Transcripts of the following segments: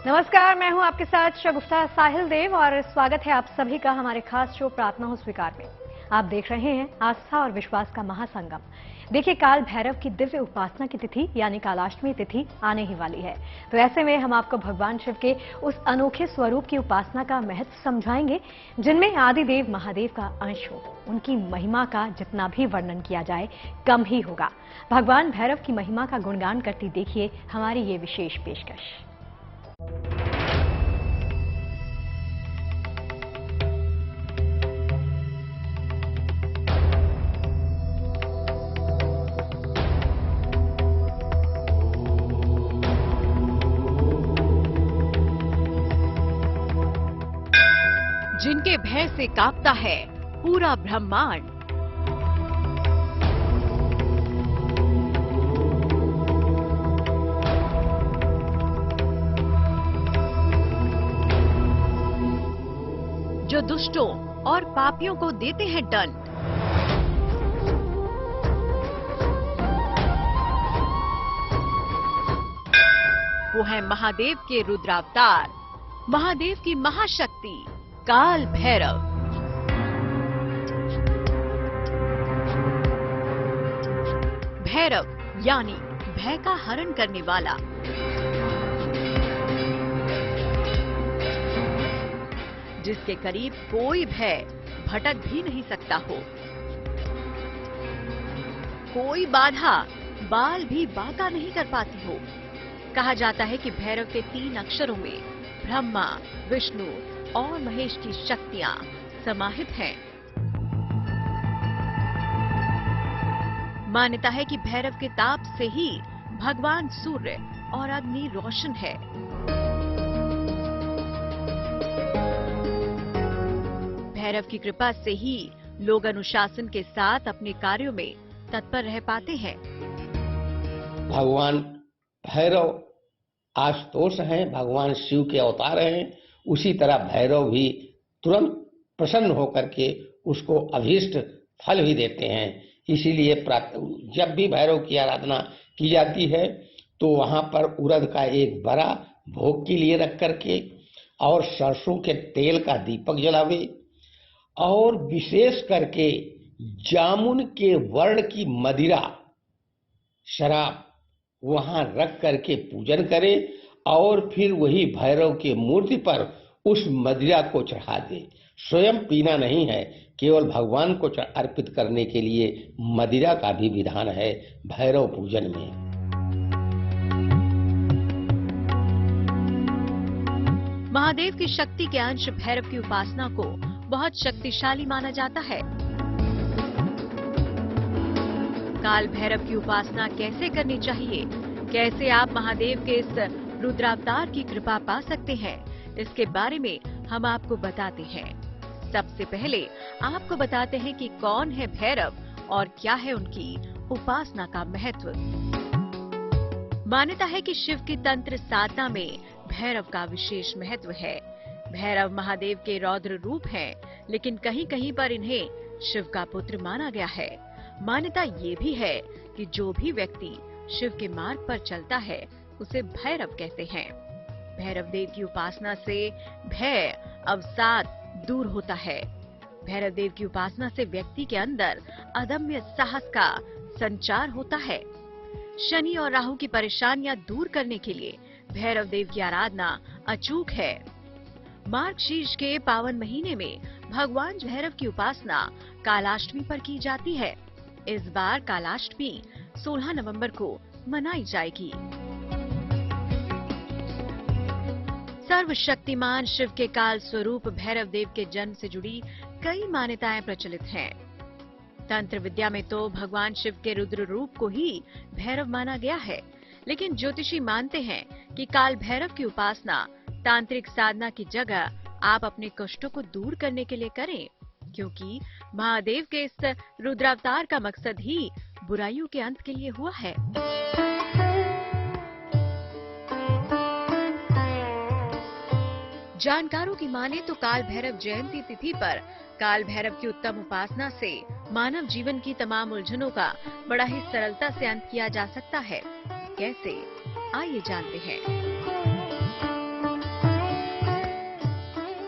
नमस्कार, मैं हूं आपके साथ शगुफ्ता साहिल देव और स्वागत है आप सभी का हमारे खास शो प्रार्थना हो स्वीकार में। आप देख रहे हैं आस्था और विश्वास का महासंगम। देखिए, काल भैरव की दिव्य उपासना की तिथि यानी कालाष्टमी तिथि आने ही वाली है। तो ऐसे में हम आपको भगवान शिव के उस अनोखे स्वरूप की उपासना का महत्व समझाएंगे जिनमें आदिदेव महादेव का अंश हो। उनकी महिमा का जितना भी वर्णन किया जाए कम ही होगा। भगवान भैरव की महिमा का गुणगान करती देखिए हमारी ये विशेष पेशकश। जिनके भय से कांपता है पूरा ब्रह्मांड, जो दुष्टों और पापियों को देते हैं दंड, वो है महादेव के रुद्रावतार, महादेव की महाशक्ति काल भैरव। भैरव यानी भय का हरण करने वाला। जिसके करीब कोई भय भटक भी नहीं सकता हो, कोई बाधा बाल भी बांका नहीं कर पाती हो। कहा जाता है कि भैरव के 3 अक्षरों में ब्रह्मा, विष्णु और महेश की शक्तियां समाहित हैं। मान्यता है कि भैरव के ताप से ही भगवान सूर्य और अग्नि रोशन है। भैरव की कृपा से ही लोग अनुशासन के साथ अपने कार्यों में तत्पर रह पाते हैं। भगवान भैरव आशुतोष हैं, भगवान शिव के अवतार हैं। उसी तरह भैरव भी तुरंत प्रसन्न होकर के उसको अभीष्ट फल भी देते हैं। इसीलिए जब भी भैरव की आराधना की जाती है तो वहां पर उड़द का एक बड़ा भोग के लिए रख करके और सरसों के तेल का दीपक जलावे और विशेष करके जामुन के वर्ण की मदिरा शराब वहां रख करके पूजन करे और फिर वही भैरव के मूर्ति पर उस मदिरा को चढ़ा दे। स्वयं पीना नहीं है, केवल भगवान को अर्पित करने के लिए मदिरा का भी विधान है भैरव पूजन में। महादेव की शक्ति के अंश भैरव की उपासना को बहुत शक्तिशाली माना जाता है। काल भैरव की उपासना कैसे करनी चाहिए, कैसे आप महादेव के इस रुद्रावतार की कृपा पा सकते हैं, इसके बारे में हम आपको बताते हैं। सबसे पहले आपको बताते हैं कि कौन है भैरव और क्या है उनकी उपासना का महत्व। मान्यता है कि शिव की तंत्र साधना में भैरव का विशेष महत्व है। भैरव महादेव के रौद्र रूप हैं, लेकिन कहीं कहीं पर इन्हें शिव का पुत्र माना गया है। मान्यता ये भी है कि जो भी व्यक्ति शिव के मार्ग पर चलता है उसे भैरव कहते हैं। भैरव देव की उपासना से भय, अवसाद दूर होता है। भैरव देव की उपासना से व्यक्ति के अंदर अदम्य साहस का संचार होता है। शनि और राहु की परेशानियां दूर करने के लिए भैरव देव की आराधना अचूक है। मार्गशीर्ष के पावन महीने में भगवान भैरव की उपासना कालाष्टमी पर की जाती है। इस बार कालाष्टमी 16 नवंबर को मनाई जाएगी। सर्वशक्तिमान शिव के काल स्वरूप भैरव देव के जन्म से जुड़ी कई मान्यताएं प्रचलित हैं। तंत्र विद्या में तो भगवान शिव के रुद्र रूप को ही भैरव माना गया है, लेकिन ज्योतिषी मानते हैं कि काल भैरव की उपासना तांत्रिक साधना की जगह आप अपने कष्टों को दूर करने के लिए करें, क्योंकि महादेव के इस रुद्रावतार का मकसद ही बुराइयों के अंत के लिए हुआ है। जानकारों की माने तो काल भैरव जयंती तिथि पर काल भैरव की उत्तम उपासना से मानव जीवन की तमाम उलझनों का बड़ा ही सरलता से अंत किया जा सकता है। कैसे, आइए जानते हैं।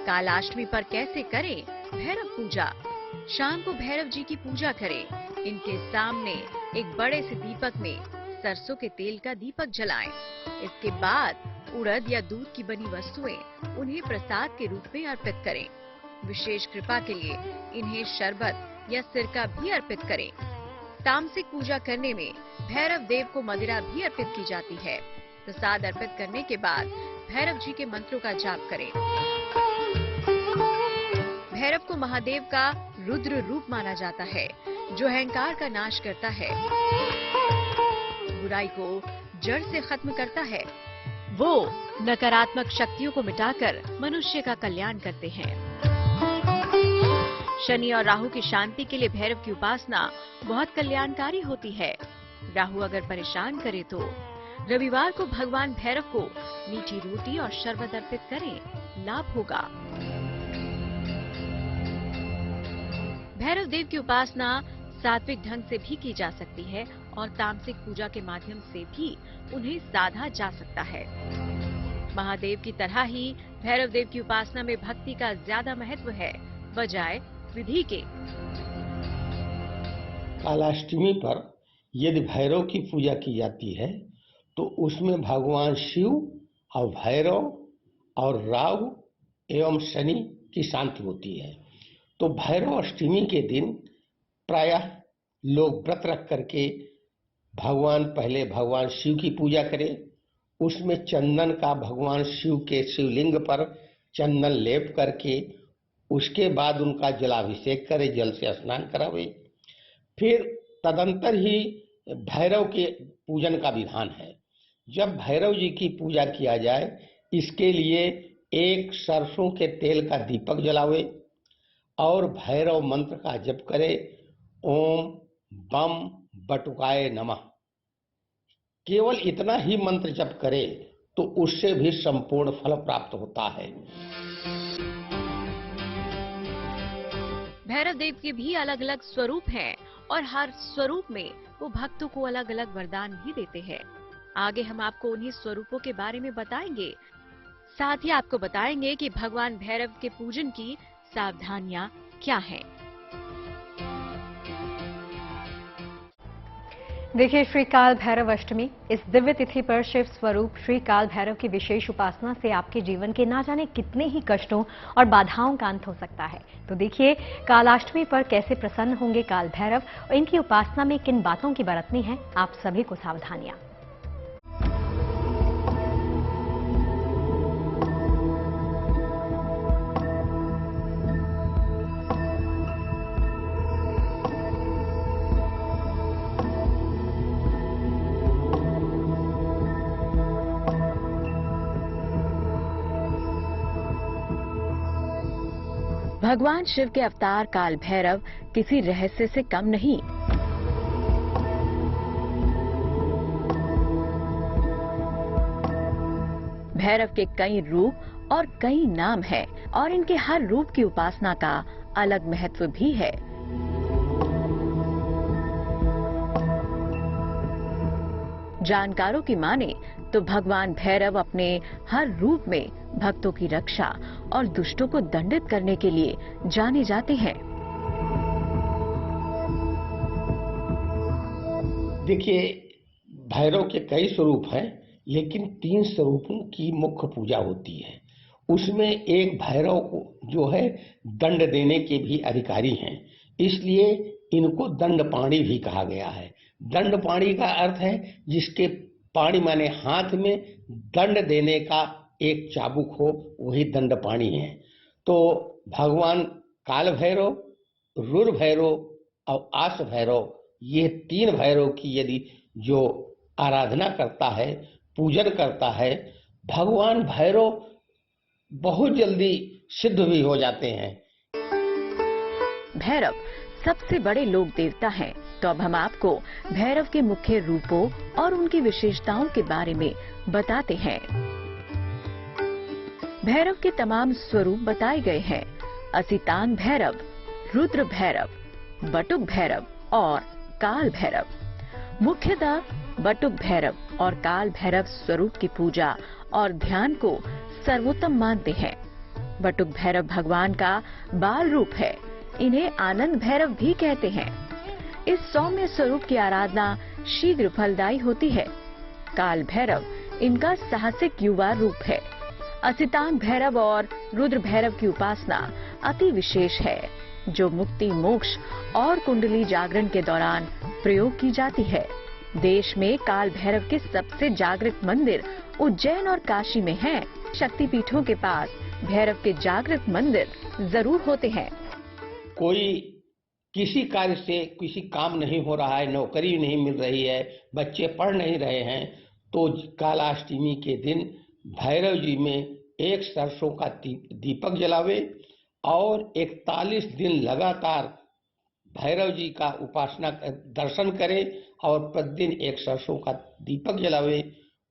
कालाष्टमी पर कैसे करें भैरव पूजा? शाम को भैरव जी की पूजा करें। इनके सामने एक बड़े से दीपक में सरसों के तेल का दीपक जलाएं। इसके बाद उड़द या दूध की बनी वस्तुएं उन्हें प्रसाद के रूप में अर्पित करें। विशेष कृपा के लिए इन्हें शरबत या सिरका भी अर्पित करें। तामसिक पूजा करने में भैरव देव को मदिरा भी अर्पित की जाती है। प्रसाद अर्पित करने के बाद भैरव जी के मंत्रों का जाप करें। भैरव को महादेव का रुद्र रूप माना जाता है, जो अहंकार का नाश करता है, बुराई को जड़ से खत्म करता है। वो नकारात्मक शक्तियों को मिटाकर मनुष्य का कल्याण करते हैं। शनि और राहु की शांति के लिए भैरव की उपासना बहुत कल्याणकारी होती है। राहु अगर परेशान करे तो रविवार को भगवान भैरव को मीठी रोटी और शरबत अर्पित करें, लाभ होगा। भैरव देव की उपासना सात्विक ढंग से भी की जा सकती है और तामसिक पूजा के माध्यम से भी उन्हें साधा जा सकता है। महादेव की तरह ही भैरव देव की उपासना में भक्ति का ज्यादा महत्व है, बजाय विधि के। कालाष्टमी पर यदि भैरव की पूजा की जाती है तो उसमें भगवान शिव और भैरव और राहु एवं शनि की शांति होती है। तो भैरव अष्टमी के दिन प्रायः लोग व्रत रख करके पहले भगवान शिव की पूजा करें। उसमें चंदन का भगवान शिव के शिवलिंग पर चंदन लेप करके उसके बाद उनका जलाभिषेक करे, जल से स्नान करावे। फिर तदंतर ही भैरव के पूजन का विधान है। जब भैरव जी की पूजा किया जाए, इसके लिए एक सरसों के तेल का दीपक जलावे और भैरव मंत्र का जप करे, ओम बम बटुकाय नमः। केवल इतना ही मंत्र जप करे तो उससे भी संपूर्ण फल प्राप्त होता है। भैरव देव के भी अलग अलग स्वरूप हैं और हर स्वरूप में वो भक्तों को अलग अलग वरदान भी देते हैं। आगे हम आपको उन्हीं स्वरूपों के बारे में बताएंगे। साथ ही आपको बताएंगे कि भगवान भैरव के पूजन की सावधानियां क्या हैं। देखिए, श्री काल भैरव अष्टमी, इस दिव्य तिथि पर शिव स्वरूप श्री काल भैरव की विशेष उपासना से आपके जीवन के ना जाने कितने ही कष्टों और बाधाओं का अंत हो सकता है। तो देखिए, कालाष्टमी पर कैसे प्रसन्न होंगे काल भैरव और इनकी उपासना में किन बातों की बरतनी है आप सभी को सावधानियां। भगवान शिव के अवतार काल भैरव किसी रहस्य से कम नहीं। भैरव के कई रूप और कई नाम हैं और इनके हर रूप की उपासना का अलग महत्व भी है। जानकारों की माने तो भगवान भैरव अपने हर रूप में भक्तों की रक्षा और दुष्टों को दंडित करने के लिए जाने जाते हैं। देखिए, भैरव के कई स्वरूप हैं, लेकिन 3 स्वरूपों की मुख्य पूजा होती है। उसमें एक भैरव को जो है दंड देने के भी अधिकारी हैं, इसलिए इनको दंडपाणी भी कहा गया है। दंडपाणी का अर्थ है जिसके पाणी माने हाथ में दंड देने का एक चाबुक हो, वही दंडपाणी है। तो भगवान काल भैरव, रुद्र भैरव और आस भैरव, ये 3 भैरव की यदि जो आराधना करता है, पूजन करता है, भगवान भैरव बहुत जल्दी सिद्ध भी हो जाते हैं। भैरव सबसे बड़े लोक देवता हैं, तो अब हम आपको भैरव के मुख्य रूपों और उनकी विशेषताओं के बारे में बताते हैं। भैरव के तमाम स्वरूप बताए गए हैं। असितान भैरव, रुद्र भैरव, बटुक भैरव और काल भैरव। मुख्यतः बटुक भैरव और काल भैरव स्वरूप की पूजा और ध्यान को सर्वोत्तम मानते हैं। बटुक भैरव भगवान का बाल रूप है। इन्हें आनंद भैरव भी कहते हैं। इस सौम्य स्वरूप की आराधना शीघ्र फलदायी होती है। काल भैरव इनका साहसिक युवा रूप है। असितांग भैरव और रुद्र भैरव की उपासना अति विशेष है, जो मुक्ति, मोक्ष और कुंडली जागरण के दौरान प्रयोग की जाती है। देश में काल भैरव के सबसे जागृत मंदिर उज्जैन और काशी में हैं। शक्तिपीठों के पास भैरव के जागृत मंदिर जरूर होते हैं। कोई किसी कार्य से किसी काम नहीं हो रहा है, नौकरी नहीं मिल रही है, बच्चे पढ़ नहीं रहे हैं, तो कालाष्टमी के दिन भैरव जी में एक सरसों का दीपक जलावे और 41 दिन लगातार भैरव जी का उपासना दर्शन करें और प्रतिदिन एक सरसों का दीपक जलावे।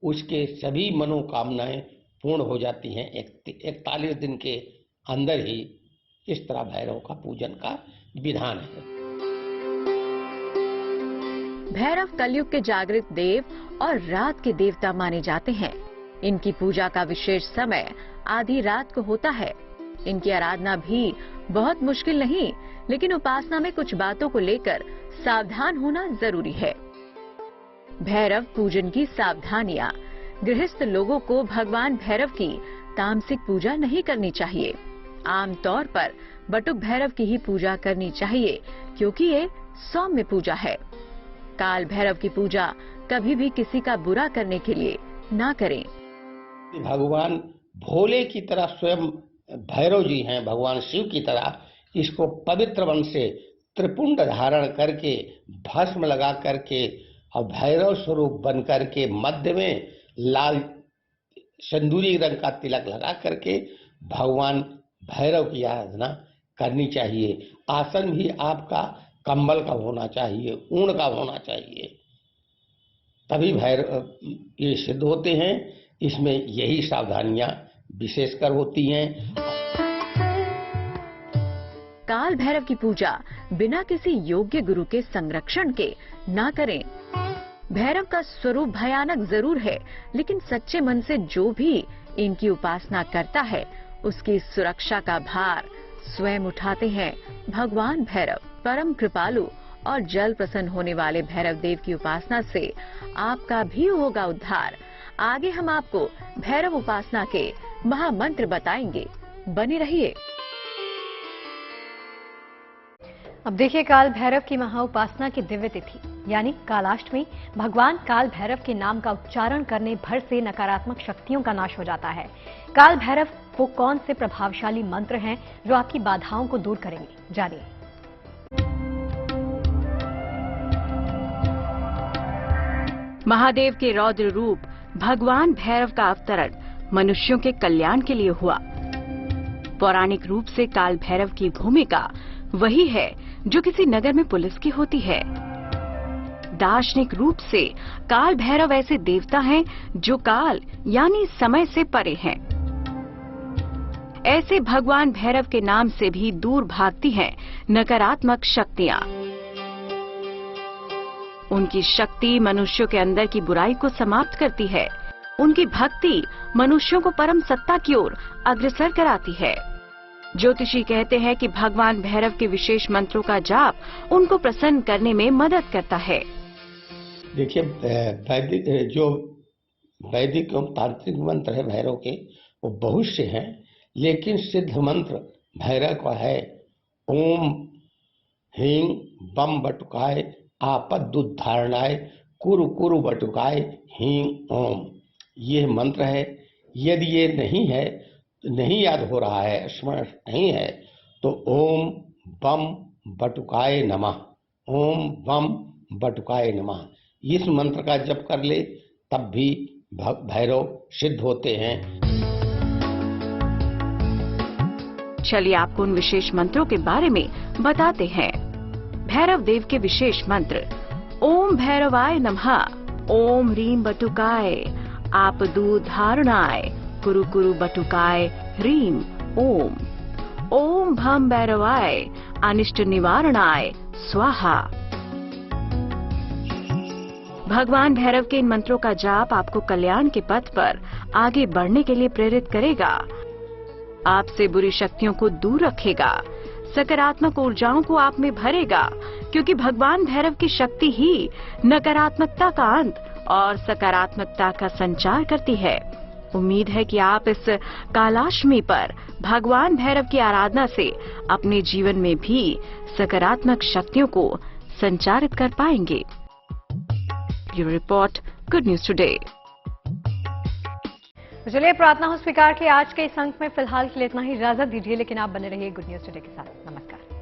उसके सभी मनोकामनाएं पूर्ण हो जाती हैं 41 दिन के अंदर ही। इस तरह भैरव का पूजन का विधान है। भैरव कलयुग के जागृत देव और रात के देवता माने जाते हैं। इनकी पूजा का विशेष समय आधी रात को होता है। इनकी आराधना भी बहुत मुश्किल नहीं, लेकिन उपासना में कुछ बातों को लेकर सावधान होना जरूरी है। भैरव पूजन की सावधानियां। गृहस्थ लोगों को भगवान भैरव की तामसिक पूजा नहीं करनी चाहिए। आमतौर पर बटुक भैरव की ही पूजा करनी चाहिए, क्योंकि ये सौम्य पूजा है। काल भैरव की पूजा कभी भी किसी का बुरा करने के लिए ना करें। भगवान भोले की तरह स्वयं भैरव जी हैं, भगवान शिव की तरह। इसको पवित्र वन से त्रिपुंड धारण करके, भस्म लगा करके और भैरव स्वरूप बन करके मध्य में लाल सिंदूरी रंग का तिलक लगा करके भगवान भैरव की आराधना करनी चाहिए। आसन भी आपका कंबल का होना चाहिए, ऊन का होना चाहिए, तभी भैरव ये सिद्ध होते हैं। इसमें यही सावधानियां विशेषकर होती हैं। काल भैरव की पूजा बिना किसी योग्य गुरु के संरक्षण के ना करें। भैरव का स्वरूप भयानक जरूर है, लेकिन सच्चे मन से जो भी इनकी उपासना करता है, उसकी सुरक्षा का भार स्वयं उठाते हैं भगवान भैरव। परम कृपालु और जल प्रसन्न होने वाले भैरव देव की उपासना से आपका भी होगा उद्धार। आगे हम आपको भैरव उपासना के महामंत्र बताएंगे। बने रहिए। अब देखिए, काल भैरव की महाउपासना की दिव्य तिथि यानी कालाष्टमी। भगवान काल भैरव के नाम का उच्चारण करने भर से नकारात्मक शक्तियों का नाश हो जाता है। काल भैरव वो कौन से प्रभावशाली मंत्र हैं जो आपकी बाधाओं को दूर करेंगे, जानिए। महादेव के रौद्र रूप भगवान भैरव का अवतरण मनुष्यों के कल्याण के लिए हुआ। पौराणिक रूप से काल भैरव की भूमिका वही है जो किसी नगर में पुलिस की होती है। दार्शनिक रूप से काल भैरव ऐसे देवता हैं जो काल यानी समय से परे हैं। ऐसे भगवान भैरव के नाम से भी दूर भागती हैं नकारात्मक शक्तियां। उनकी शक्ति मनुष्यों के अंदर की बुराई को समाप्त करती है। उनकी भक्ति मनुष्यों को परम सत्ता की ओर अग्रसर कराती है। ज्योतिषी कहते हैं कि भगवान भैरव के विशेष मंत्रों का जाप उनको प्रसन्न करने में मदद करता है। देखिए, वैदिक एवं तांत्रिक मंत्र है भैरव के, वो बहुत से हैं, लेकिन सिद्ध मंत्र भैरव का है ओम ह्रीं बम बटुकाय आपदुद्धारणाय कुरु कुरु बटुकाय ह्रीं ओम। ये मंत्र है। यदि ये नहीं है, नहीं याद हो रहा है, स्मरण नहीं है, तो ओम बम बटुकाय नमः, ओम बम बटुकाय नमः, इस मंत्र का जप कर ले, तब भी भैरव सिद्ध होते हैं। चलिए आपको उन विशेष मंत्रों के बारे में बताते हैं। भैरव देव के विशेष मंत्र। ओम भैरवाय नमः, ओम ह्रीं बटुकाय आपदुद्धारणाय कुरु कुरु बटुकाय ह्रीं ओम, ओम भम भैरवाय अनिष्ट निवारणाय स्वाहा। भगवान भैरव के इन मंत्रों का जाप आपको कल्याण के पथ पर आगे बढ़ने के लिए प्रेरित करेगा। आपसे बुरी शक्तियों को दूर रखेगा, सकारात्मक ऊर्जाओं को आप में भरेगा, क्योंकि भगवान भैरव की शक्ति ही नकारात्मकता का अंत और सकारात्मकता का संचार करती है। उम्मीद है कि आप इस कालाष्टमी पर भगवान भैरव की आराधना से अपने जीवन में भी सकारात्मक शक्तियों को संचारित कर पाएंगे। Bureau report, good news today. चलिए, प्रार्थना हो स्वीकार के आज के इस अंक में फिलहाल के लिए इतना ही। इजाजत दीजिए, लेकिन आप बने रहिए गुड न्यूज टुडे के साथ। नमस्कार।